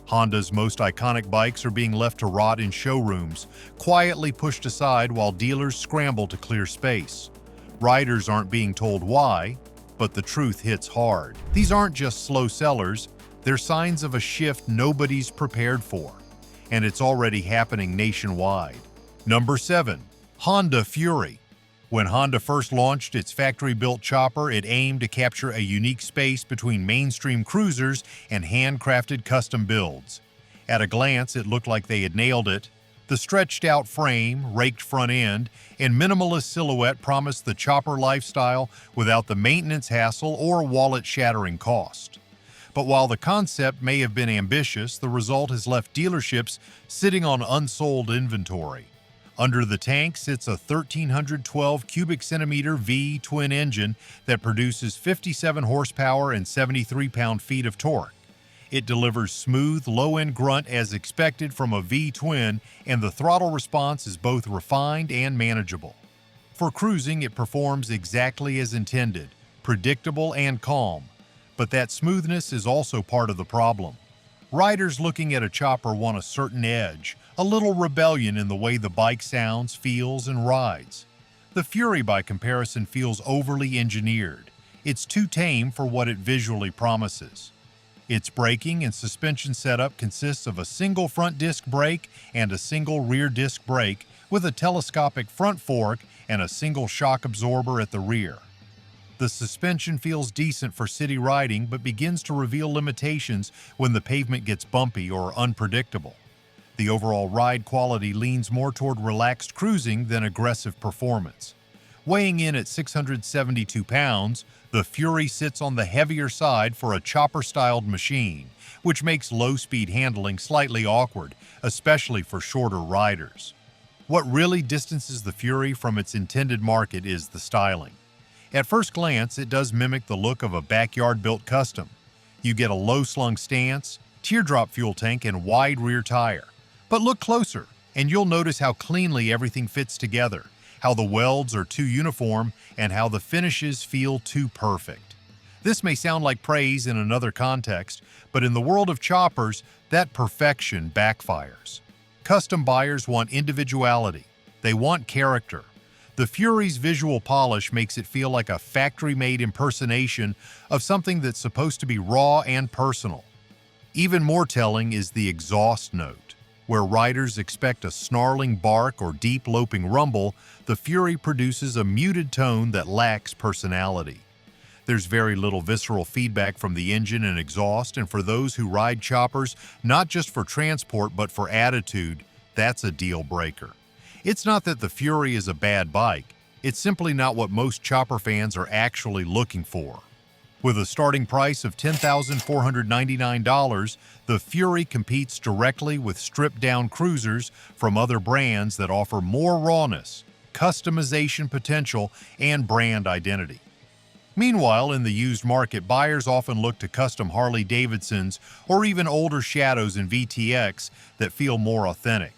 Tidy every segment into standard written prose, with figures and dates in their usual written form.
Honda's most iconic bikes are being left to rot in showrooms, quietly pushed aside while dealers scramble to clear space. Riders aren't being told why, but the truth hits hard. These aren't just slow sellers, they're signs of a shift nobody's prepared for, and it's already happening nationwide. Number 7. Honda Fury. When Honda first launched its factory-built chopper, it aimed to capture a unique space between mainstream cruisers and handcrafted custom builds. At a glance, it looked like they had nailed it. The stretched-out frame, raked front end, and minimalist silhouette promised the chopper lifestyle without the maintenance hassle or wallet-shattering cost. But while the concept may have been ambitious, the result has left dealerships sitting on unsold inventory. Under the tank sits a 1,312 cubic centimeter V twin engine that produces 57 horsepower and 73 pound-feet of torque. It delivers smooth, low-end grunt as expected from a V-twin, and the throttle response is both refined and manageable. For cruising, it performs exactly as intended, predictable and calm. But that smoothness is also part of the problem. Riders looking at a chopper want a certain edge, a little rebellion in the way the bike sounds, feels, and rides. The Fury, by comparison, feels overly engineered. It's too tame for what it visually promises. Its braking and suspension setup consists of a single front disc brake and a single rear disc brake with a telescopic front fork and a single shock absorber at the rear. The suspension feels decent for city riding but begins to reveal limitations when the pavement gets bumpy or unpredictable. The overall ride quality leans more toward relaxed cruising than aggressive performance. Weighing in at 672 pounds, the Fury sits on the heavier side for a chopper-styled machine, which makes low-speed handling slightly awkward, especially for shorter riders. What really distances the Fury from its intended market is the styling. At first glance, it does mimic the look of a backyard-built custom. You get a low-slung stance, teardrop fuel tank, and wide rear tire. But look closer, and you'll notice how cleanly everything fits together, how the welds are too uniform, and how the finishes feel too perfect. This may sound like praise in another context, but in the world of choppers, that perfection backfires. Custom buyers want individuality. They want character. The Fury's visual polish makes it feel like a factory-made impersonation of something that's supposed to be raw and personal. Even more telling is the exhaust note. Where riders expect a snarling bark or deep loping rumble, the Fury produces a muted tone that lacks personality. There's very little visceral feedback from the engine and exhaust, and for those who ride choppers, not just for transport but for attitude, that's a deal breaker. It's not that the Fury is a bad bike, it's simply not what most chopper fans are actually looking for. With a starting price of $10,499, the Fury competes directly with stripped-down cruisers from other brands that offer more rawness, customization potential, and brand identity. Meanwhile, in the used market, buyers often look to custom Harley-Davidsons or even older Shadows and VTX that feel more authentic.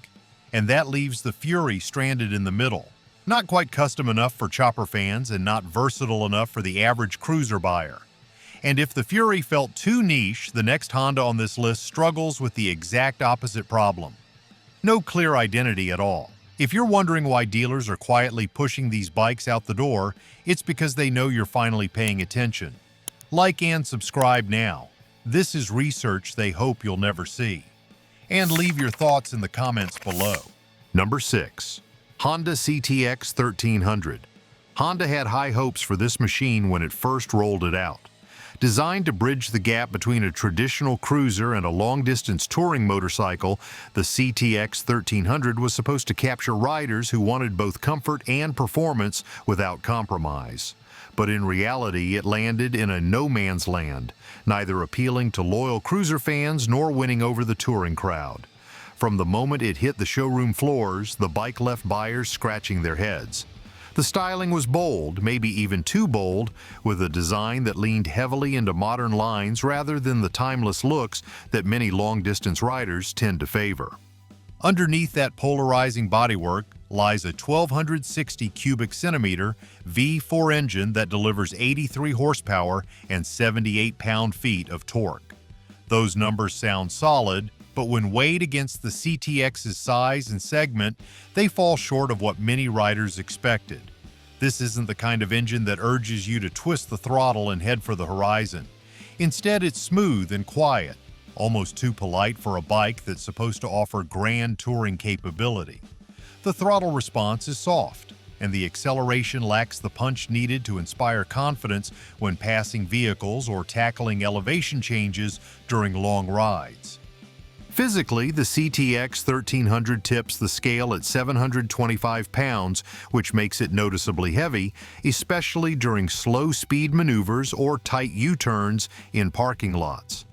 And that leaves the Fury stranded in the middle. Not quite custom enough for chopper fans and not versatile enough for the average cruiser buyer. And if the Fury felt too niche, the next Honda on this list struggles with the exact opposite problem. No clear identity at all. If you're wondering why dealers are quietly pushing these bikes out the door, it's because they know you're finally paying attention. Like and subscribe now. This is research they hope you'll never see. And leave your thoughts in the comments below. Number 6. Honda CTX 1300. Honda had high hopes for this machine when it first rolled it out. Designed to bridge the gap between a traditional cruiser and a long-distance touring motorcycle, the CTX 1300 was supposed to capture riders who wanted both comfort and performance without compromise. But in reality, it landed in a no-man's land, neither appealing to loyal cruiser fans nor winning over the touring crowd. From the moment it hit the showroom floors, the bike left buyers scratching their heads. The styling was bold, maybe even too bold, with a design that leaned heavily into modern lines rather than the timeless looks that many long-distance riders tend to favor. Underneath that polarizing bodywork lies a 1,260 cubic centimeter V4 engine that delivers 83 horsepower and 78 pound-feet of torque. Those numbers sound solid, but when weighed against the CTX's size and segment, they fall short of what many riders expected. This isn't the kind of engine that urges you to twist the throttle and head for the horizon. Instead, it's smooth and quiet, almost too polite for a bike that's supposed to offer grand touring capability. The throttle response is soft, and the acceleration lacks the punch needed to inspire confidence when passing vehicles or tackling elevation changes during long rides. Physically, the CTX 1300 tips the scale at 725 pounds, which makes it noticeably heavy, especially during slow-speed maneuvers or tight U-turns in parking lots.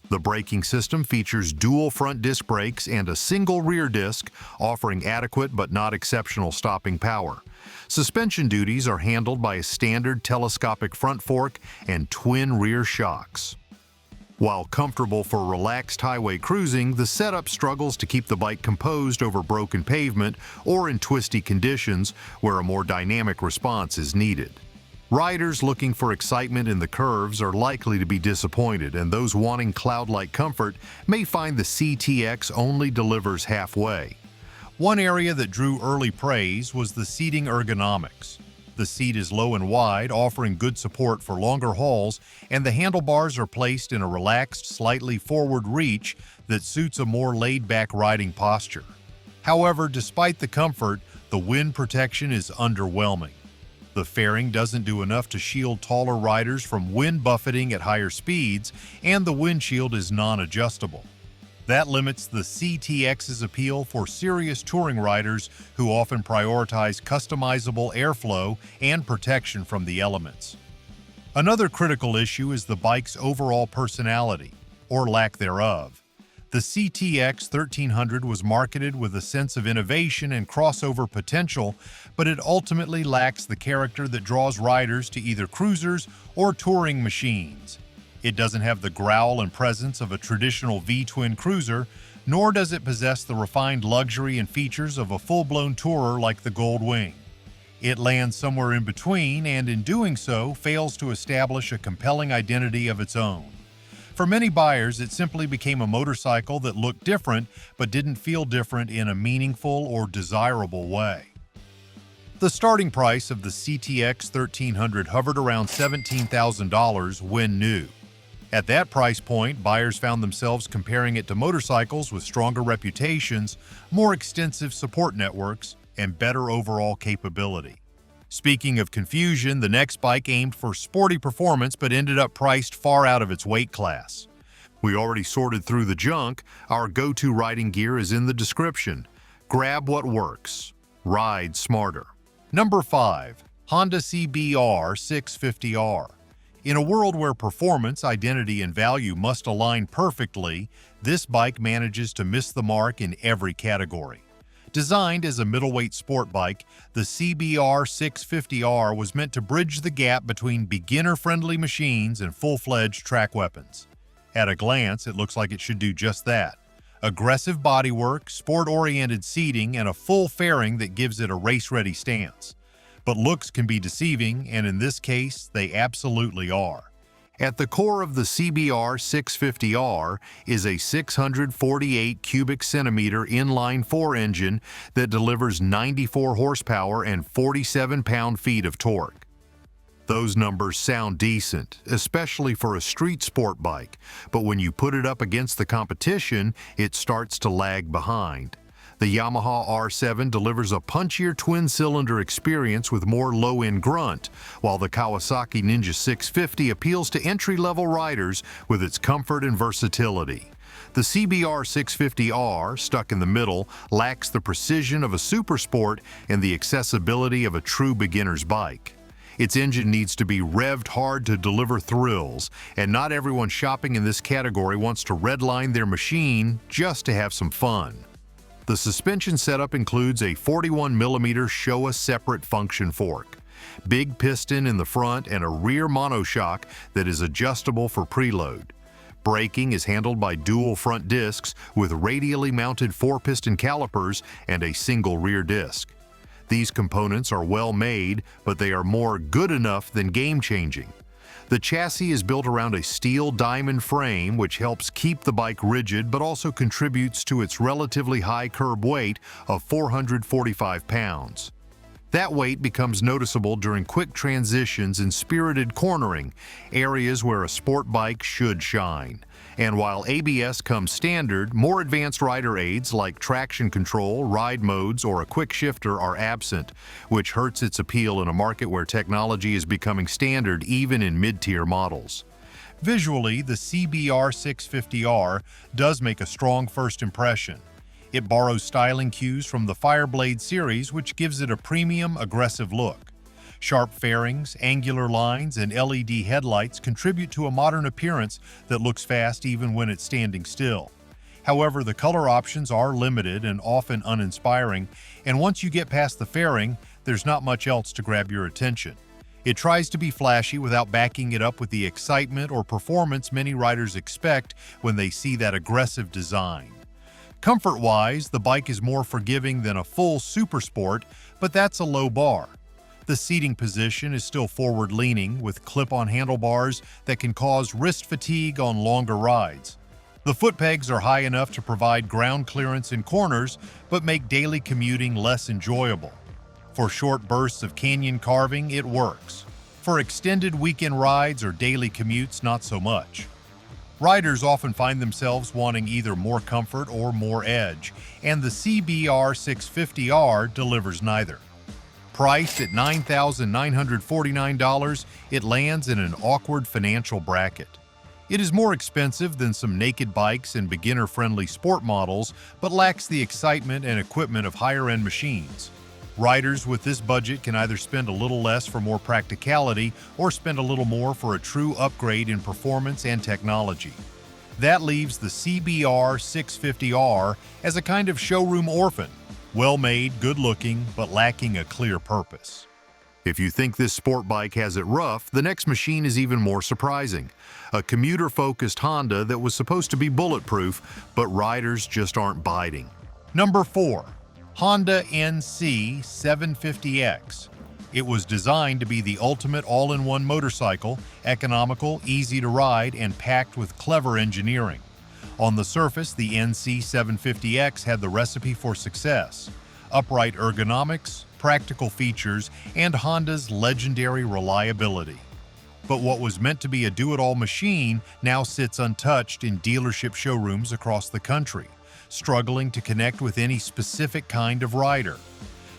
The braking system features dual front disc brakes and a single rear disc, offering adequate but not exceptional stopping power. Suspension duties are handled by a standard telescopic front fork and twin rear shocks. While comfortable for relaxed highway cruising, the setup struggles to keep the bike composed over broken pavement or in twisty conditions where a more dynamic response is needed. Riders looking for excitement in the curves are likely to be disappointed, and those wanting cloud-like comfort may find the CTX only delivers halfway. One area that drew early praise was the seating ergonomics. The seat is low and wide, offering good support for longer hauls, and the handlebars are placed in a relaxed, slightly forward reach that suits a more laid-back riding posture. However, despite the comfort, the wind protection is underwhelming. The fairing doesn't do enough to shield taller riders from wind buffeting at higher speeds, and the windshield is non-adjustable. That limits the CTX's appeal for serious touring riders who often prioritize customizable airflow and protection from the elements. Another critical issue is the bike's overall personality, or lack thereof. The CTX 1300 was marketed with a sense of innovation and crossover potential, but it ultimately lacks the character that draws riders to either cruisers or touring machines. It doesn't have the growl and presence of a traditional V-twin cruiser, nor does it possess the refined luxury and features of a full-blown tourer like the Gold Wing. It lands somewhere in between, and in doing so, fails to establish a compelling identity of its own. For many buyers, it simply became a motorcycle that looked different but didn't feel different in a meaningful or desirable way. The starting price of the CTX 1300 hovered around $17,000 when new. At that price point, buyers found themselves comparing it to motorcycles with stronger reputations, more extensive support networks, and better overall capability. Speaking of confusion, the next bike aimed for sporty performance but ended up priced far out of its weight class. We already sorted through the junk. Our go-to riding gear is in the description. Grab what works. Ride smarter. Number 5. Honda CBR 650R. In a world where performance, identity, and value must align perfectly, this bike manages to miss the mark in every category. Designed as a middleweight sport bike, the CBR 650R was meant to bridge the gap between beginner-friendly machines and full-fledged track weapons. At a glance, it looks like it should do just that. Aggressive bodywork, sport-oriented seating, and a full fairing that gives it a race-ready stance. But looks can be deceiving, and in this case, they absolutely are. At the core of the CBR 650R is a 648 cubic centimeter inline-4 engine that delivers 94 horsepower and 47 pound-feet of torque. Those numbers sound decent, especially for a street sport bike, but when you put it up against the competition, it starts to lag behind. The Yamaha R7 delivers a punchier twin-cylinder experience with more low-end grunt, while the Kawasaki Ninja 650 appeals to entry-level riders with its comfort and versatility. The CBR 650R, stuck in the middle, lacks the precision of a supersport and the accessibility of a true beginner's bike. Its engine needs to be revved hard to deliver thrills, and not everyone shopping in this category wants to redline their machine just to have some fun. The suspension setup includes a 41mm Showa separate function fork, big piston in the front, and a rear monoshock that is adjustable for preload. Braking is handled by dual front discs with radially mounted 4-piston calipers and a single rear disc. These components are well made, but they are more good enough than game-changing. The chassis is built around a steel diamond frame which helps keep the bike rigid but also contributes to its relatively high curb weight of 445 pounds. That weight becomes noticeable during quick transitions and spirited cornering, areas where a sport bike should shine. And while ABS comes standard, more advanced rider aids like traction control, ride modes, or a quick shifter are absent, which hurts its appeal in a market where technology is becoming standard even in mid-tier models. Visually, the CBR 650R does make a strong first impression. It borrows styling cues from the Fireblade series, which gives it a premium, aggressive look. Sharp fairings, angular lines, and LED headlights contribute to a modern appearance that looks fast even when it's standing still. However, the color options are limited and often uninspiring, and once you get past the fairing, there's not much else to grab your attention. It tries to be flashy without backing it up with the excitement or performance many riders expect when they see that aggressive design. Comfort-wise, the bike is more forgiving than a full Super Sport, but that's a low bar. The seating position is still forward-leaning, with clip-on handlebars that can cause wrist fatigue on longer rides. The foot pegs are high enough to provide ground clearance in corners, but make daily commuting less enjoyable. For short bursts of canyon carving, it works. For extended weekend rides or daily commutes, not so much. Riders often find themselves wanting either more comfort or more edge, and the CBR 650R delivers neither. Priced at $9,949, it lands in an awkward financial bracket. It is more expensive than some naked bikes and beginner-friendly sport models, but lacks the excitement and equipment of higher-end machines. Riders with this budget can either spend a little less for more practicality or spend a little more for a true upgrade in performance and technology. That leaves the CBR 650R as a kind of showroom orphan, well-made, good-looking, but lacking a clear purpose. If you think this sport bike has it rough, the next machine is even more surprising. A commuter-focused Honda that was supposed to be bulletproof, but riders just aren't biting. Number 4. Honda NC 750X. It was designed to be the ultimate all-in-one motorcycle, economical, easy to ride, and packed with clever engineering. On the surface, the NC 750X had the recipe for success: upright ergonomics, practical features, and Honda's legendary reliability. But what was meant to be a do-it-all machine now sits untouched in dealership showrooms across the country, struggling to connect with any specific kind of rider.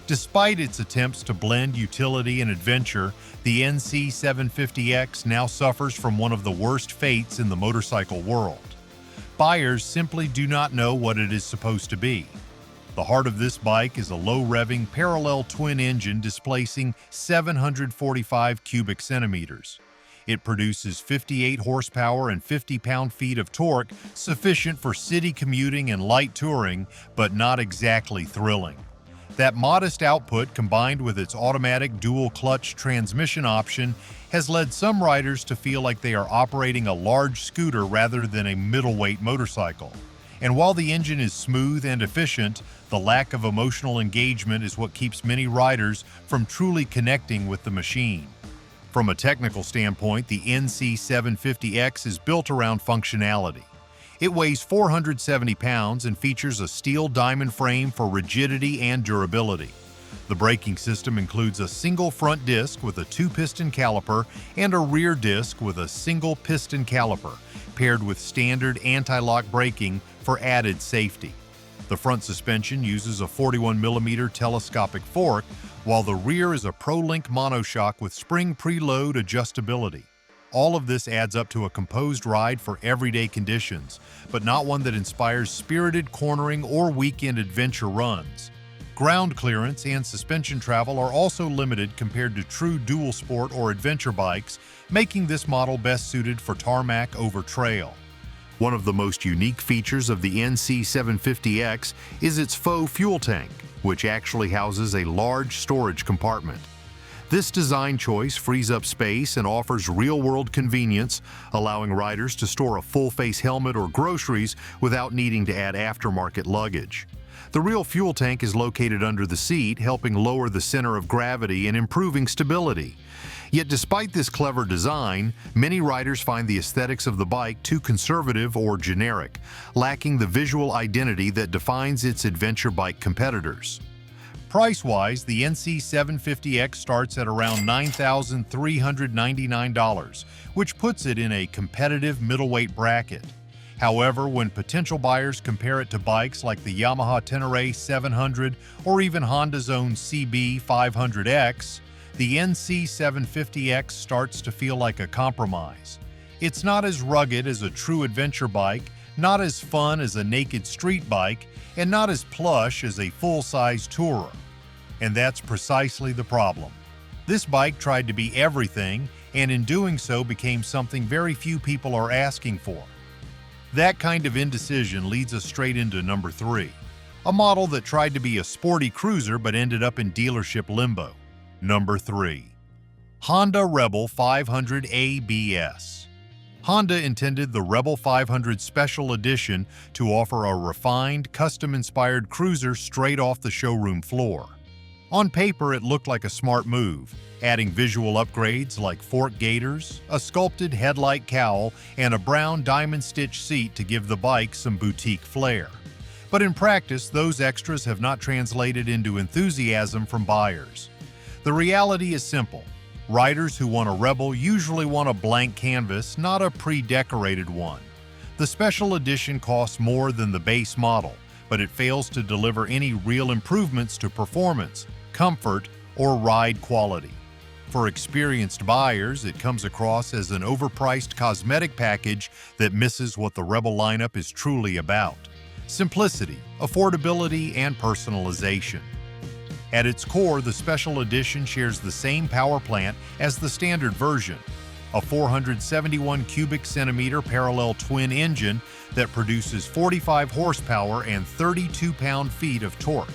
Despite its attempts to blend utility and adventure, the NC 750X now suffers from one of the worst fates in the motorcycle world. Buyers simply do not know what it is supposed to be. The heart of this bike is a low-revving parallel twin engine displacing 745 cubic centimeters. It produces 58 horsepower and 50 pound-feet of torque, sufficient for city commuting and light touring, but not exactly thrilling. That modest output, combined with its automatic dual-clutch transmission option, has led some riders to feel like they are operating a large scooter rather than a middleweight motorcycle. And while the engine is smooth and efficient, the lack of emotional engagement is what keeps many riders from truly connecting with the machine. From a technical standpoint, the NC 750X is built around functionality. It weighs 470 pounds and features a steel diamond frame for rigidity and durability. The braking system includes a single front disc with a 2-piston caliper and a rear disc with a single piston caliper, paired with standard anti-lock braking for added safety. The front suspension uses a 41mm telescopic fork, while the rear is a Pro-Link monoshock with spring preload adjustability. All of this adds up to a composed ride for everyday conditions, but not one that inspires spirited cornering or weekend adventure runs. Ground clearance and suspension travel are also limited compared to true dual sport or adventure bikes, making this model best suited for tarmac over trail. One of the most unique features of the NC 750X is its faux fuel tank, which actually houses a large storage compartment. This design choice frees up space and offers real-world convenience, allowing riders to store a full-face helmet or groceries without needing to add aftermarket luggage. The real fuel tank is located under the seat, helping lower the center of gravity and improving stability. Yet despite this clever design, many riders find the aesthetics of the bike too conservative or generic, lacking the visual identity that defines its adventure bike competitors. Price-wise, the NC750X starts at around $9,399, which puts it in a competitive middleweight bracket. However, when potential buyers compare it to bikes like the Yamaha Tenere 700 or even Honda's own CB500X, the NC750X starts to feel like a compromise. It's not as rugged as a true adventure bike, not as fun as a naked street bike, and not as plush as a full-size tourer. And that's precisely the problem. This bike tried to be everything, and in doing so became something very few people are asking for. That kind of indecision leads us straight into number 3, a model that tried to be a sporty cruiser but ended up in dealership limbo. Number 3. Honda Rebel 500 ABS. Honda intended the Rebel 500 Special Edition to offer a refined, custom-inspired cruiser straight off the showroom floor. On paper, it looked like a smart move, adding visual upgrades like fork gaiters, a sculpted headlight cowl, and a brown diamond-stitched seat to give the bike some boutique flair. But in practice, those extras have not translated into enthusiasm from buyers. The reality is simple. Riders who want a Rebel usually want a blank canvas, not a pre-decorated one. The Special Edition costs more than the base model, but it fails to deliver any real improvements to performance, comfort, or ride quality. For experienced buyers, it comes across as an overpriced cosmetic package that misses what the Rebel lineup is truly about: simplicity, affordability, and personalization. At its core, the Special Edition shares the same power plant as the standard version, a 471 cubic centimeter parallel twin engine that produces 45 horsepower and 32 pound-feet of torque.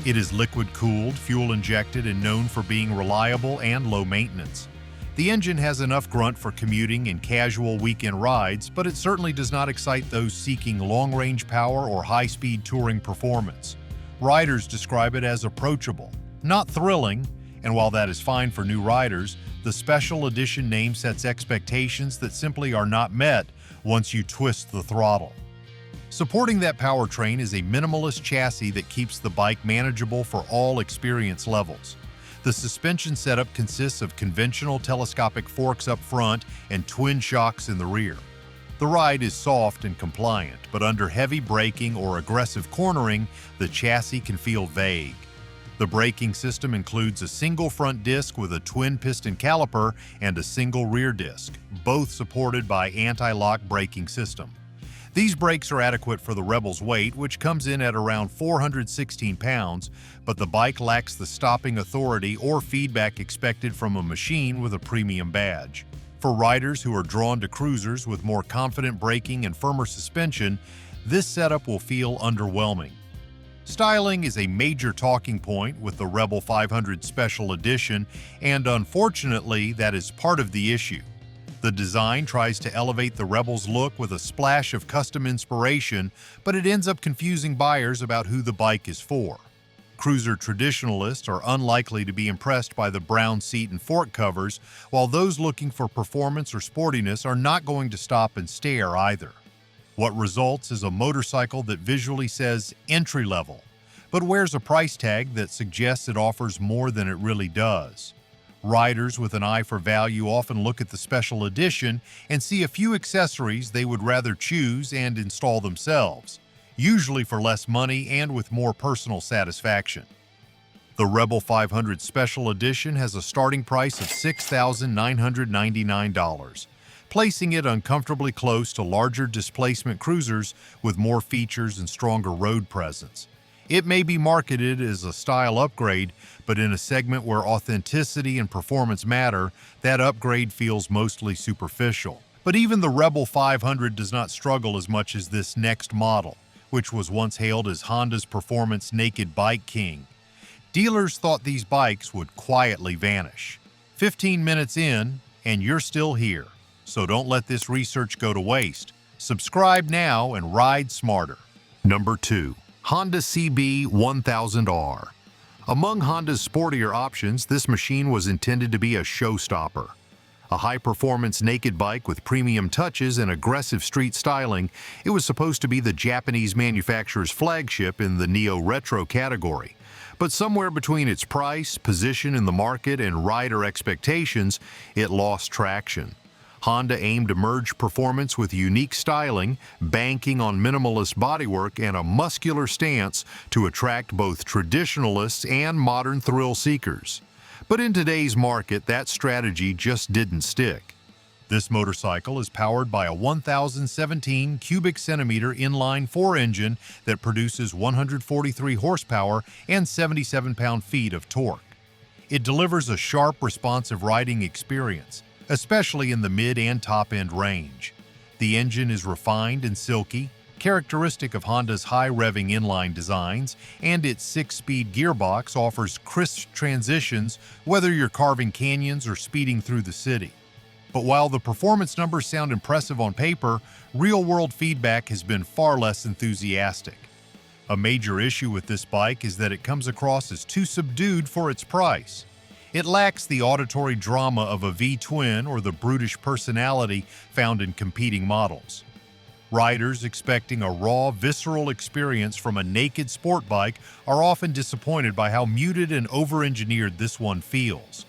It is liquid-cooled, fuel-injected, and known for being reliable and low maintenance. The engine has enough grunt for commuting and casual weekend rides, but it certainly does not excite those seeking long-range power or high-speed touring performance. Riders describe it as approachable, not thrilling, and while that is fine for new riders, the Special Edition name sets expectations that simply are not met once you twist the throttle. Supporting that powertrain is a minimalist chassis that keeps the bike manageable for all experience levels. The suspension setup consists of conventional telescopic forks up front and twin shocks in the rear. The ride is soft and compliant, but under heavy braking or aggressive cornering, the chassis can feel vague. The braking system includes a single front disc with a twin piston caliper and a single rear disc, both supported by anti-lock braking system. These brakes are adequate for the Rebel's weight, which comes in at around 416 pounds, but the bike lacks the stopping authority or feedback expected from a machine with a premium badge. For riders who are drawn to cruisers with more confident braking and firmer suspension, this setup will feel underwhelming. Styling is a major talking point with the Rebel 500 Special Edition, and unfortunately, that is part of the issue. The design tries to elevate the Rebel's look with a splash of custom inspiration, but it ends up confusing buyers about who the bike is for. Cruiser traditionalists are unlikely to be impressed by the brown seat and fork covers, while those looking for performance or sportiness are not going to stop and stare either. What results is a motorcycle that visually says entry-level, but wears a price tag that suggests it offers more than it really does. Riders with an eye for value often look at the Special Edition and see a few accessories they would rather choose and install themselves, usually for less money and with more personal satisfaction. The Rebel 500 Special Edition has a starting price of $6,999, placing it uncomfortably close to larger displacement cruisers with more features and stronger road presence. It may be marketed as a style upgrade, but in a segment where authenticity and performance matter, that upgrade feels mostly superficial. But even the Rebel 500 does not struggle as much as this next model, which was once hailed as Honda's performance naked bike king. Dealers thought these bikes would quietly vanish. 15 minutes in, and you're still here. So don't let this research go to waste. Subscribe now and ride smarter. Number 2. Honda CB 1000R. Among Honda's sportier options, this machine was intended to be a showstopper. A high-performance naked bike with premium touches and aggressive street styling, it was supposed to be the Japanese manufacturer's flagship in the neo-retro category. But somewhere between its price, position in the market, and rider expectations, it lost traction. Honda aimed to merge performance with unique styling, banking on minimalist bodywork and a muscular stance to attract both traditionalists and modern thrill seekers. But in today's market, that strategy just didn't stick. This motorcycle is powered by a 1,017 cubic centimeter inline-4 engine that produces 143 horsepower and 77 pound-feet of torque. It delivers a sharp, responsive riding experience, especially in the mid and top-end range. The engine is refined and silky, characteristic of Honda's high-revving inline designs, and its 6-speed gearbox offers crisp transitions whether you're carving canyons or speeding through the city. But while the performance numbers sound impressive on paper, real-world feedback has been far less enthusiastic. A major issue with this bike is that it comes across as too subdued for its price. It lacks the auditory drama of a V-twin or the brutish personality found in competing models. Riders expecting a raw, visceral experience from a naked sport bike are often disappointed by how muted and over-engineered this one feels.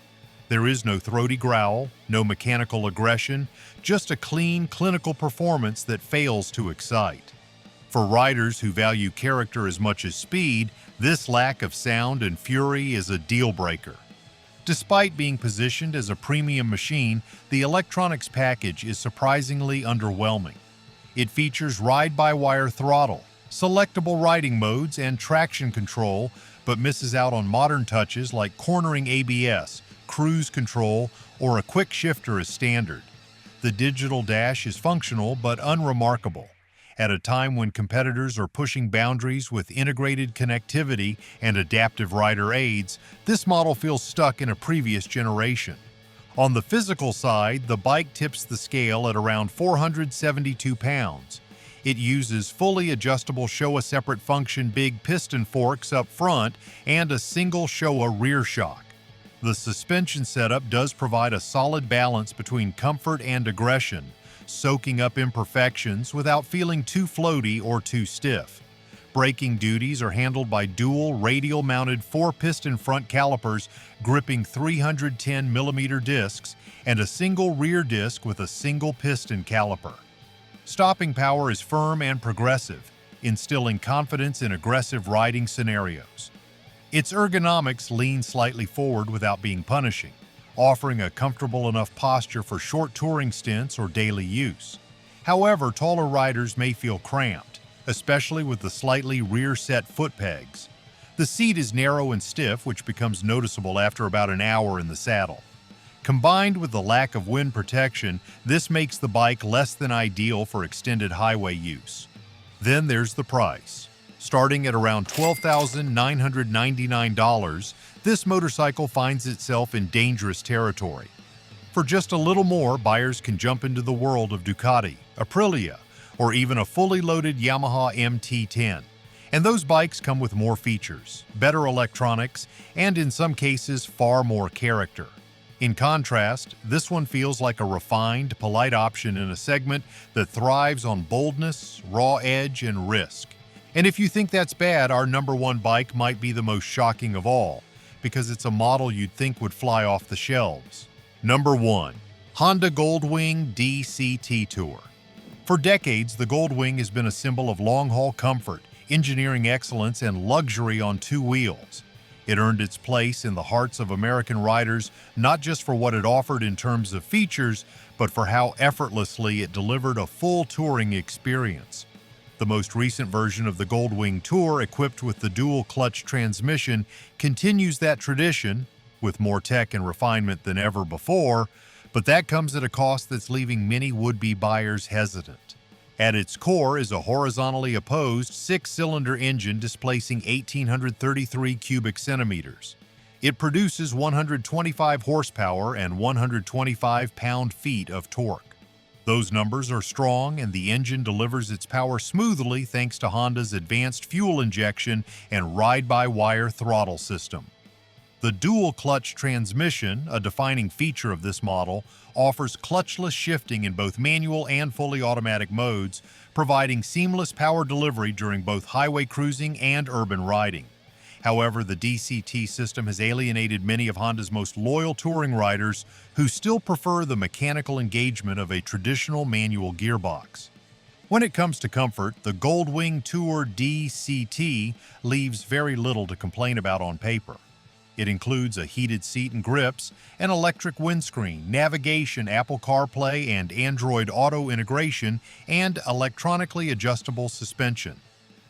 There is no throaty growl, no mechanical aggression, just a clean, clinical performance that fails to excite. For riders who value character as much as speed, this lack of sound and fury is a deal-breaker. Despite being positioned as a premium machine, the electronics package is surprisingly underwhelming. It features ride-by-wire throttle, selectable riding modes, and traction control, but misses out on modern touches like cornering ABS, cruise control, or a quick shifter as standard. The digital dash is functional but unremarkable. At a time when competitors are pushing boundaries with integrated connectivity and adaptive rider aids, this model feels stuck in a previous generation. On the physical side, the bike tips the scale at around 472 pounds. It uses fully adjustable Showa-separate function big piston forks up front and a single Showa rear shock. The suspension setup does provide a solid balance between comfort and aggression, soaking up imperfections without feeling too floaty or too stiff. Braking duties are handled by dual radial-mounted 4-piston front calipers gripping 310mm discs and a single rear disc with a single piston caliper. Stopping power is firm and progressive, instilling confidence in aggressive riding scenarios. Its ergonomics lean slightly forward without being punishing, offering a comfortable enough posture for short touring stints or daily use. However, taller riders may feel cramped, especially with the slightly rear-set foot pegs. The seat is narrow and stiff, which becomes noticeable after about an hour in the saddle. Combined with the lack of wind protection, this makes the bike less than ideal for extended highway use. Then there's the price. Starting at around $12,999, this motorcycle finds itself in dangerous territory. For just a little more, buyers can jump into the world of Ducati, Aprilia, or even a fully loaded Yamaha MT-10. And those bikes come with more features, better electronics, and in some cases, far more character. In contrast, this one feels like a refined, polite option in a segment that thrives on boldness, raw edge, and risk. And if you think that's bad, our number one bike might be the most shocking of all, because it's a model you'd think would fly off the shelves. Number 1. Honda Goldwing DCT Tour. For decades, the Goldwing has been a symbol of long-haul comfort, engineering excellence, and luxury on two wheels. It earned its place in the hearts of American riders not just for what it offered in terms of features, but for how effortlessly it delivered a full touring experience. The most recent version of the Goldwing Tour, equipped with the dual-clutch transmission, continues that tradition, with more tech and refinement than ever before, but that comes at a cost that's leaving many would-be buyers hesitant. At its core is a horizontally opposed 6-cylinder engine displacing 1,833 cubic centimeters. It produces 125 horsepower and 125 pound-feet of torque. Those numbers are strong and the engine delivers its power smoothly thanks to Honda's advanced fuel injection and ride-by-wire throttle system. The dual-clutch transmission, a defining feature of this model, offers clutchless shifting in both manual and fully automatic modes, providing seamless power delivery during both highway cruising and urban riding. However, the DCT system has alienated many of Honda's most loyal touring riders who still prefer the mechanical engagement of a traditional manual gearbox. When it comes to comfort, the Goldwing Tour DCT leaves very little to complain about on paper. It includes a heated seat and grips, an electric windscreen, navigation, Apple CarPlay and Android Auto integration, and electronically adjustable suspension.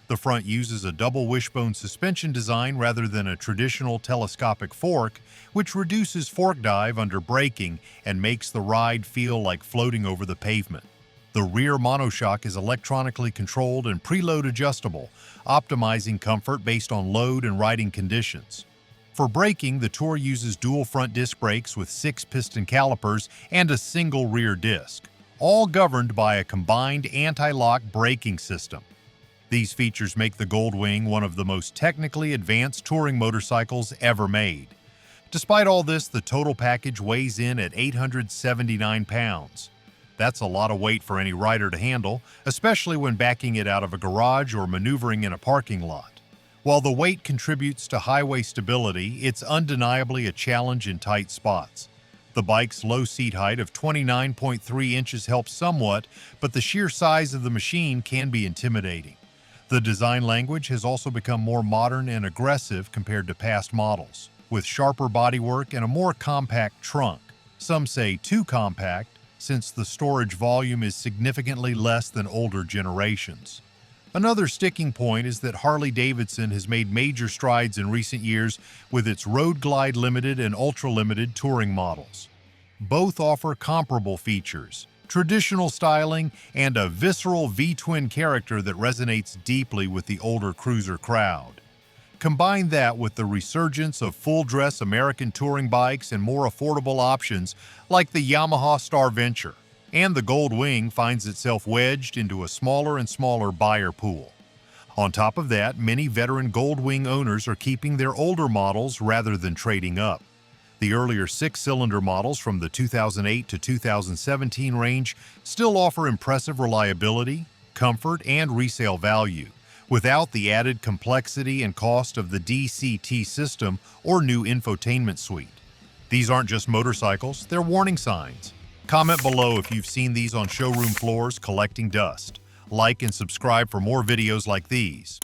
The front uses a double wishbone suspension design rather than a traditional telescopic fork, which reduces fork dive under braking and makes the ride feel like floating over the pavement. The rear monoshock is electronically controlled and preload adjustable, optimizing comfort based on load and riding conditions. For braking, the Tour uses dual front disc brakes with 6 piston calipers and a single rear disc, all governed by a combined anti-lock braking system. These features make the Goldwing one of the most technically advanced touring motorcycles ever made. Despite all this, the total package weighs in at 879 pounds. That's a lot of weight for any rider to handle, especially when backing it out of a garage or maneuvering in a parking lot. While the weight contributes to highway stability, it's undeniably a challenge in tight spots. The bike's low seat height of 29.3 inches helps somewhat, but the sheer size of the machine can be intimidating. The design language has also become more modern and aggressive compared to past models, with sharper bodywork and a more compact trunk. Some say too compact, since the storage volume is significantly less than older generations. Another sticking point is that Harley-Davidson has made major strides in recent years with its Road Glide Limited and Ultra Limited touring models. Both offer comparable features, traditional styling, and a visceral V-twin character that resonates deeply with the older cruiser crowd. Combine that with the resurgence of full-dress American touring bikes and more affordable options like the Yamaha Star Venture, and the Goldwing finds itself wedged into a smaller and smaller buyer pool. On top of that, many veteran Goldwing owners are keeping their older models rather than trading up. The earlier 6-cylinder models from the 2008 to 2017 range still offer impressive reliability, comfort, and resale value, without the added complexity and cost of the DCT system or new infotainment suite. These aren't just motorcycles, they're warning signs. Comment below if you've seen these on showroom floors collecting dust. Like and subscribe for more videos like these.